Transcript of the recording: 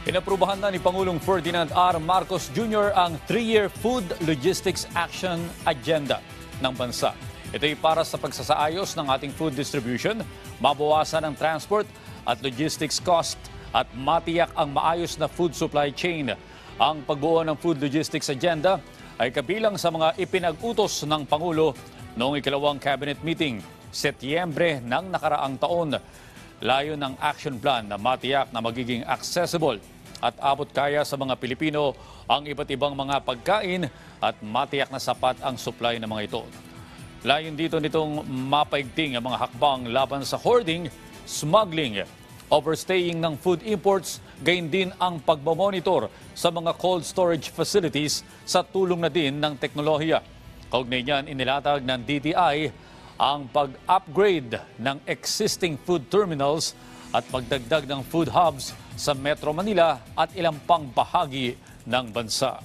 Inaprubahan na ni Pangulong Ferdinand R. Marcos Jr. ang 3-year Food Logistics Action Agenda ng bansa. Ito ay para sa pagsasaayos ng ating food distribution, mabawasan ang transport at logistics cost at matiyak ang maayos na food supply chain. Ang pagbuo ng Food Logistics Agenda ay kabilang sa mga ipinag-utos ng Pangulo noong ikalawang cabinet meeting, Setyembre ng nakaraang taon. Layo ng action plan na matiyak na magiging accessible at abot kaya sa mga Pilipino ang iba't ibang mga pagkain at matiyak na sapat ang supply ng mga ito. Layon dito nitong mapaigting ang mga hakbang laban sa hoarding, smuggling, overstaying ng food imports, gayon din ang pagmamonitor sa mga cold storage facilities sa tulong na din ng teknolohiya. Kaugnay niyan, inilatag ng DTI ang pag-upgrade ng existing food terminals at pagdagdag ng food hubs sa Metro Manila at ilang pang bahagi ng bansa.